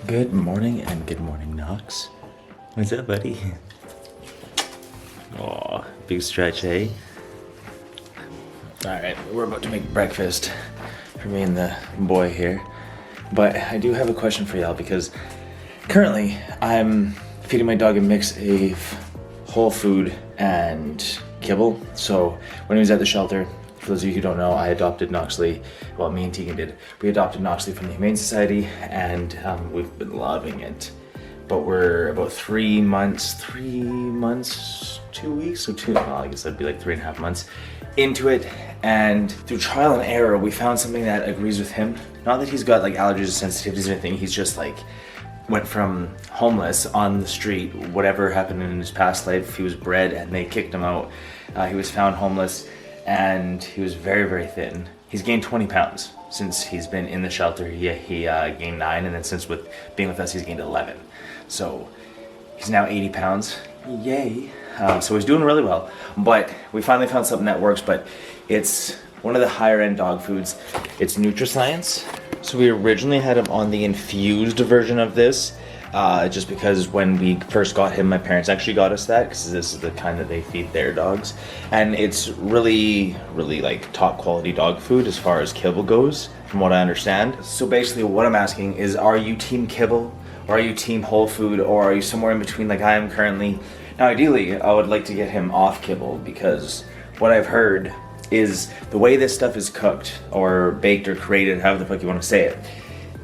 Good morning and good morning, Knox. What's up, buddy? Oh, big stretch, eh? Alright, we're about to make breakfast for me and the boy here. But I do have a question for y'all because currently I'm feeding my dog a mix of whole food and kibble. So when he was at the shelter, for those of you who don't know, I adopted Knoxly. Well, me and Tegan did. We adopted Knoxly from the Humane Society, and we've been loving it. But we're about 3 months, 2 weeks, so well, I guess that'd be like 3.5 months into it. And through trial and error, we found something that agrees with him. Not that he's got like allergies or sensitivities or anything. He's just like went from homeless on the street, whatever happened in his past life. He was bred and they kicked him out. He was found homeless. And he was very, very thin. He's gained 20 pounds since he's been in the shelter. He gained 9, and then since being with us, he's gained 11. So he's now 80 pounds. Yay. So he's doing really well. But we finally found something that works, but it's one of the higher end dog foods. It's NutriScience. So we originally had him on the infused version of this. Just because when we first got him, my parents actually got us that because this is the kind that they feed their dogs, and it's really, really like top quality dog food as far as kibble goes, from what I understand. So basically, what I'm asking is, are you team kibble, or are you team whole food, or are you somewhere in between like I am currently? Now, ideally, I would like to get him off kibble because what I've heard is the way this stuff is cooked or baked or created, however the fuck you want to say it.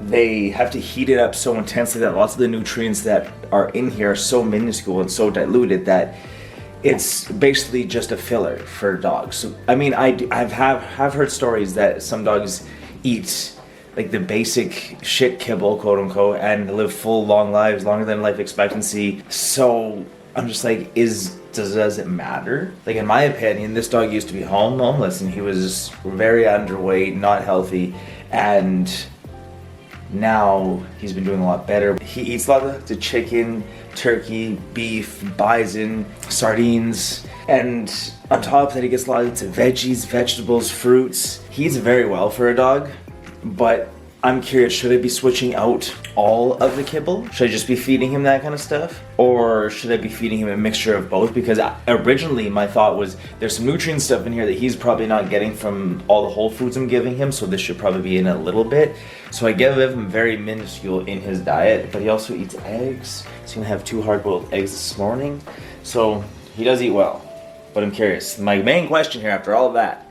They have to heat it up so intensely that lots of the nutrients that are in here are so minuscule and so diluted that it's basically just a filler for dogs. So, I mean, I've heard stories that some dogs eat like the basic shit kibble, quote unquote, and live full long lives, longer than life expectancy. So I'm just like, does it matter? Like, in my opinion, this dog used to be homeless and he was very underweight, not healthy, and now he's been doing a lot better. He eats a lot of the chicken, turkey, beef, bison, sardines, and on top of that he gets a lot of veggies, vegetables, fruits. He eats very well for a dog, but I'm curious, should I be switching out all of the kibble? Should I just be feeding him that kind of stuff? Or should I be feeding him a mixture of both? Because originally my thought was there's some nutrient stuff in here that he's probably not getting from all the whole foods I'm giving him, so this should probably be in a little bit. So I give him very minuscule in his diet, but he also eats eggs. He's gonna have 2 hard-boiled eggs this morning. So he does eat well, but I'm curious. My main question here after all of that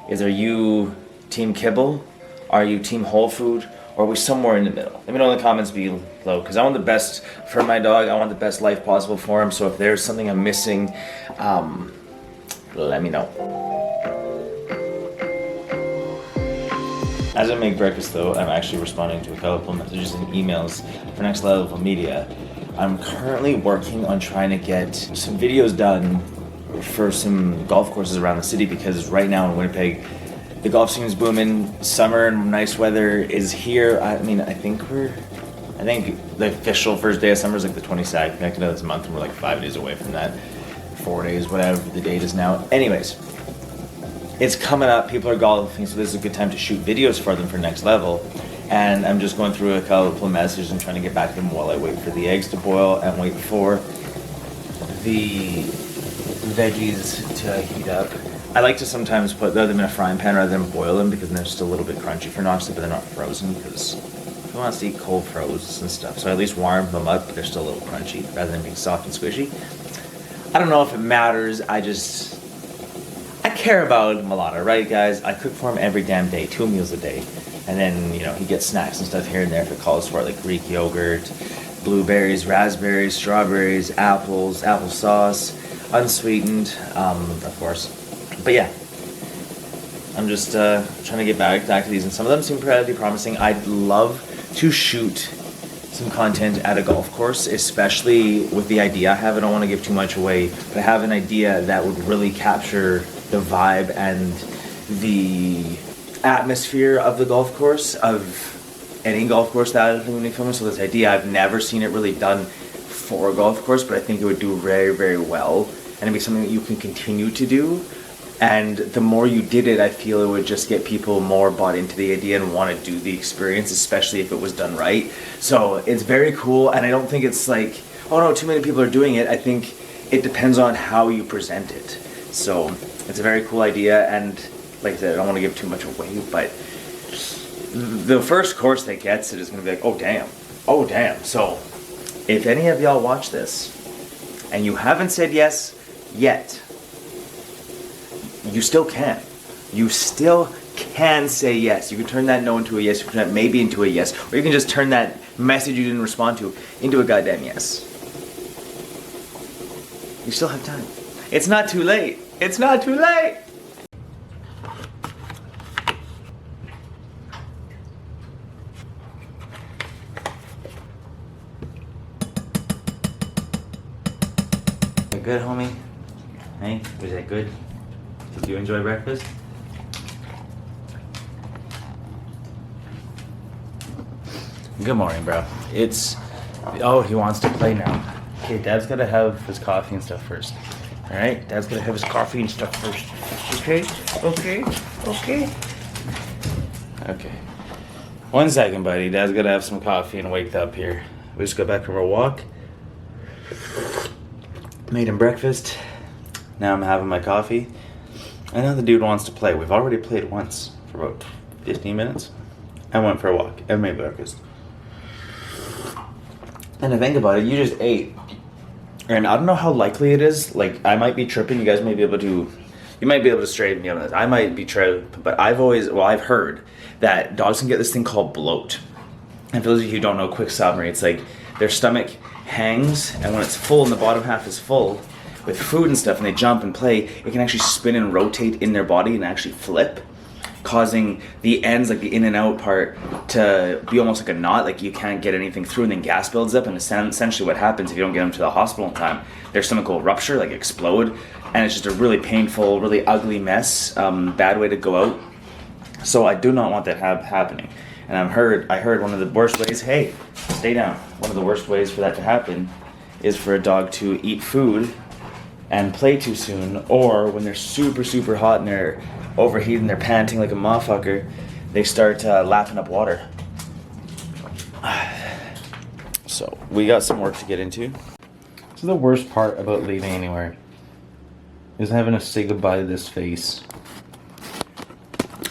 is, are you team kibble? Are you team whole food? Or are we somewhere in the middle? Let me know in the comments below, because I want the best for my dog. I want the best life possible for him. So if there's something I'm missing, let me know. As I make breakfast though, I'm actually responding to a couple of messages and emails for NXTLVL Media. I'm currently working on trying to get some videos done for some golf courses around the city, because right now in Winnipeg, the golf scene is booming. Summer and nice weather is here. I think the official first day of summer is like the 22nd of this month, and we're like 5 days away from that. 4 days, whatever the date is now. Anyways, it's coming up. People are golfing, so this is a good time to shoot videos for them for Next Level. And I'm just going through a couple of messages and trying to get back to them while I wait for the eggs to boil and wait for the veggies to heat up. I like to sometimes put them in a frying pan rather than boil them, because they're just a little bit crunchy for Knoxly, but they're not frozen, because he wants to eat cold frozen and stuff. So I at least warm them up, but they're still a little crunchy rather than being soft and squishy. I don't know if it matters. I care about him a lot, right, guys? I cook for him every damn day, 2 meals a day. And then, he gets snacks and stuff here and there if it calls for it, like Greek yogurt, blueberries, raspberries, strawberries, apples, applesauce, unsweetened, of course. But yeah, I'm just trying to get back to these, and some of them seem pretty promising. I'd love to shoot some content at a golf course, especially with the idea I have. I don't want to give too much away, but I have an idea that would really capture the vibe and the atmosphere of the golf course, of any golf course that I'm going to be filming. So this idea, I've never seen it really done for a golf course, but I think it would do very, very well, and it'd be something that you can continue to do And the more you did it, I feel it would just get people more bought into the idea and want to do the experience, especially if it was done right. So it's very cool, and I don't think it's like, oh no, too many people are doing it. I think it depends on how you present it. So it's a very cool idea, and like I said, I don't want to give too much away, but the first course that gets it is going to be like, oh damn, oh damn. So if any of y'all watch this, and you haven't said yes yet, you still can. You still can say yes. You can turn that no into a yes. You can turn that maybe into a yes. Or you can just turn that message you didn't respond to into a goddamn yes. You still have time. It's not too late. It's not too late. Good, homie? Hey, was that good? Did you enjoy breakfast? Good morning, bro. Oh, he wants to play now. Okay, Dad's gotta have his coffee and stuff first. Alright, Dad's gotta have his coffee and stuff first. Okay? Okay? Okay? Okay. 1 second, buddy. Dad's gotta have some coffee and wake up here. We just got back from our walk. Made him breakfast. Now I'm having my coffee. I know the dude wants to play. We've already played once for about 15 minutes. I went for a walk and made breakfast. And to think about it, you just ate. And I don't know how likely it is. Like, I might be tripping. You guys may be able to... You might be able to straighten me out on this. I might be tripping. But I've heard that dogs can get this thing called bloat. And for those of you who don't know, quick summary, it's like their stomach hangs, and when it's full and the bottom half is full with food and stuff, and they jump and play, it can actually spin and rotate in their body and actually flip, causing the ends, like the in and out part, to be almost like a knot, like you can't get anything through, and then gas builds up, and essentially what happens if you don't get them to the hospital in time, their stomach will rupture, like explode, and it's just a really painful, really ugly mess, bad way to go out. So I do not want that happening. And I heard one of the worst ways, hey, stay down. One of the worst ways for that to happen is for a dog to eat food and play too soon, or when they're super, super hot and they're overheating, they're panting like a motherfucker, they start lapping up water. So we got some work to get into. So the worst part about leaving anywhere is having to say goodbye to this face.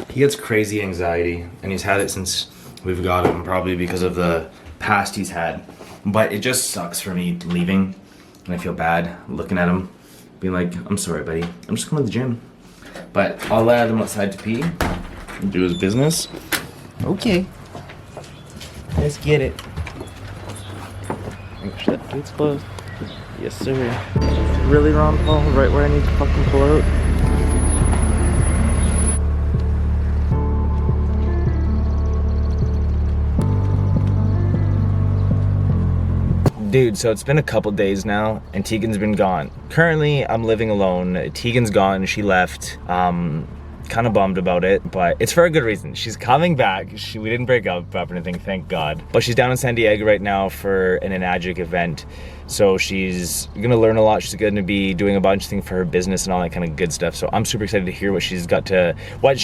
He gets crazy anxiety, and he's had it since we've got him, probably because of the past he's had. But it just sucks for me leaving, and I feel bad looking at him, being like, I'm sorry, buddy. I'm just going to the gym. But I'll let him outside to pee and do his business. Okay. Let's get it. Make sure that gate's closed. Yes, sir. Really wrong, Paul? Right where I need to fucking pull out? Dude, so it's been a couple days now, and Tegan's been gone. Currently, I'm living alone. Tegan's gone, she left. Kind of bummed about it, but it's for a good reason. She's coming back. We didn't break up or anything, thank God. But she's down in San Diego right now for an Enagic event. So she's gonna learn a lot. She's gonna be doing a bunch of things for her business and all that kind of good stuff. So I'm super excited to hear what she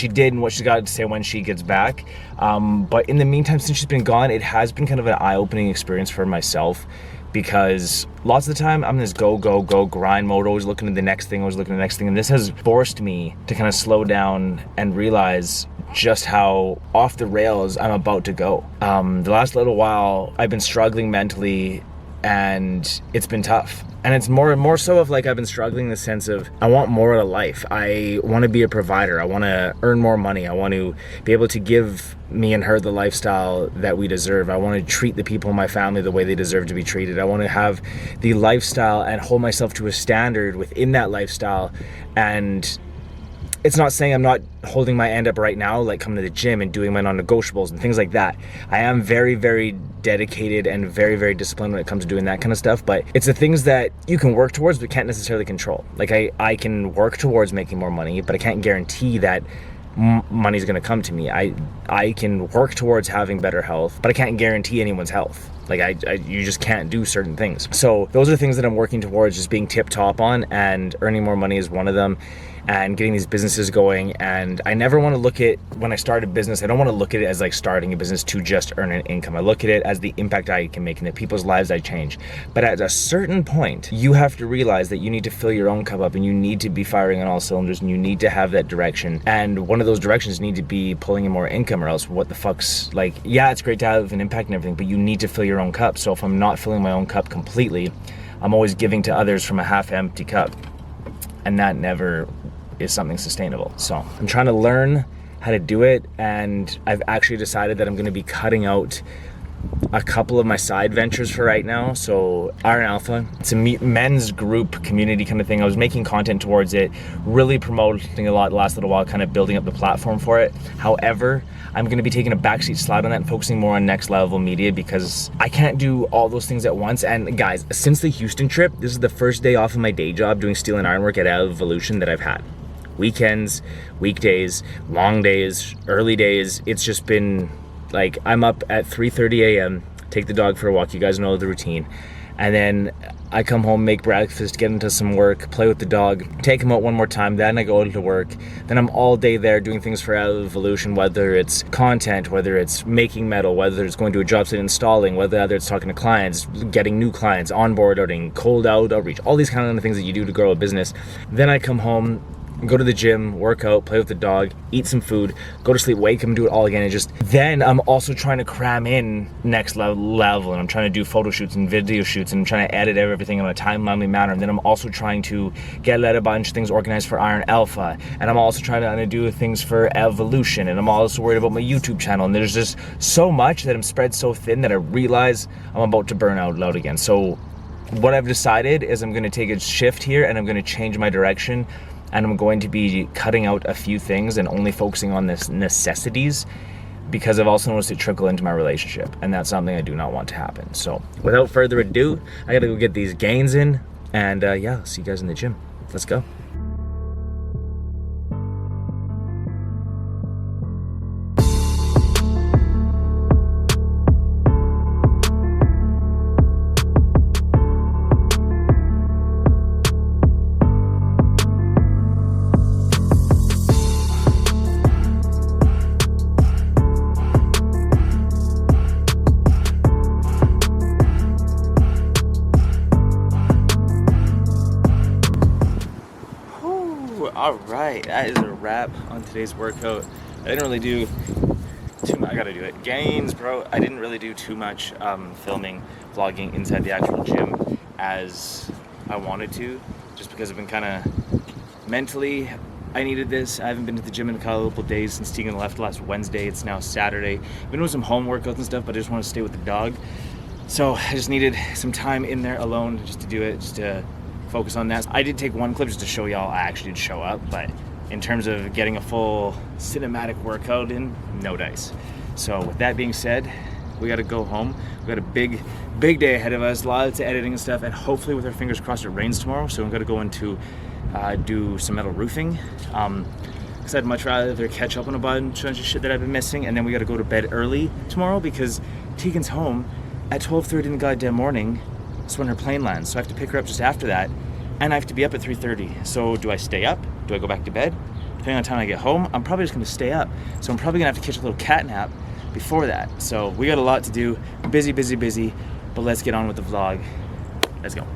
did and what she's got to say when she gets back. But in the meantime, since she's been gone, it has been kind of an eye-opening experience for myself, because lots of the time I'm in this go grind mode, always looking at the next thing, and this has forced me to kind of slow down and realize just how off the rails I'm about to go. The last little while I've been struggling mentally, and it's been tough. And it's more so of like I've been struggling in the sense of I want more out of life. I want to be a provider. I want to earn more money. I want to be able to give me and her the lifestyle that we deserve. I want to treat the people in my family the way they deserve to be treated. I want to have the lifestyle and hold myself to a standard within that lifestyle. And it's not saying I'm not holding my end up right now, like coming to the gym and doing my non-negotiables and things like that. I am very, very dedicated and very, very disciplined when it comes to doing that kind of stuff, but it's the things that you can work towards but can't necessarily control. Like I can work towards making more money, but I can't guarantee that money's gonna come to me. I can work towards having better health, but I can't guarantee anyone's health. Like you just can't do certain things. So those are things that I'm working towards, just being tip top on, and earning more money is one of them. and getting these businesses going. And I never want to look at, when I start a business, I don't want to look at it as like starting a business to just earn an income. I look at it as the impact I can make in the people's lives I change. But at a certain point, you have to realize that you need to fill your own cup up, and you need to be firing on all cylinders, and you need to have that direction. And one of those directions need to be pulling in more income, or else what the fuck's, like, yeah, it's great to have an impact and everything, but you need to fill your own cup. So if I'm not filling my own cup completely, I'm always giving to others from a half-empty cup, and that never is something sustainable. So I'm trying to learn how to do it, and I've actually decided that I'm going to be cutting out a couple of my side ventures for right now. So Iron Alpha, it's a men's group community kind of thing. I was making content towards it, really promoting a lot the last little while, kind of building up the platform for it. However, I'm going to be taking a backseat slide on that and focusing more on Next Level Media, because I can't do all those things at once. And guys, since the Houston trip, this is the first day off of my day job doing steel and ironwork at Evolution that I've had. Weekends, weekdays, long days, early days, it's just been like, I'm up at 3:30 a.m., take the dog for a walk, you guys know the routine, and then I come home, make breakfast, get into some work, play with the dog, take him out one more time, then I go to work. Then I'm all day there doing things for Evolution, whether it's content, whether it's making metal, whether it's going to a job site installing, whether it's talking to clients, getting new clients, onboarding, cold outreach, all these kind of things that you do to grow a business. Then I come home, go to the gym, work out, play with the dog, eat some food, go to sleep, wake up and do it all again. And just then I'm also trying to cram in Next Level, and I'm trying to do photo shoots and video shoots, and I'm trying to edit everything in a timely manner. And then I'm also trying to get a bunch of things organized for Iron Alpha, and I'm also trying to do things for Evolution, and I'm also worried about my YouTube channel. And there's just so much that I'm spread so thin that I realize I'm about to burn out again. So what I've decided is I'm going to take a shift here, and I'm going to change my direction. And I'm going to be cutting out a few things and only focusing on this necessities, because I've also noticed it trickle into my relationship, and that's something I do not want to happen. So without further ado, I gotta go get these gains in, and yeah, I'll see you guys in the gym. Let's go. All right, that is a wrap on today's workout. I didn't really do too much. I gotta do it. Gains, bro. I didn't really do too much filming, vlogging inside the actual gym as I wanted to, just because I've been kind of mentally, I needed this. I haven't been to the gym in a couple of days since Tegan left last Wednesday. It's now Saturday. I've been doing some home workouts and stuff, but I just want to stay with the dog. So I just needed some time in there alone just to do it, just to focus on that. I did take one clip just to show y'all I actually did show up, but in terms of getting a full cinematic workout in, no dice. So with that being said, we gotta go home. We got a big day ahead of us, lots of editing and stuff, and hopefully with our fingers crossed it rains tomorrow, so I'm gonna go into do some metal roofing. Because I'd much rather catch up on a bunch of shit that I've been missing, and then we gotta go to bed early tomorrow because Tegan's home at 12:30 in the goddamn morning. That's when her plane lands, so I have to pick her up just after that, and I have to be up at 3:30. So do I stay up? Do I go back to bed? Depending on the time I get home, I'm probably just gonna stay up. So I'm probably gonna have to catch a little cat nap before that. So we got a lot to do, busy, but let's get on with the vlog. Let's go.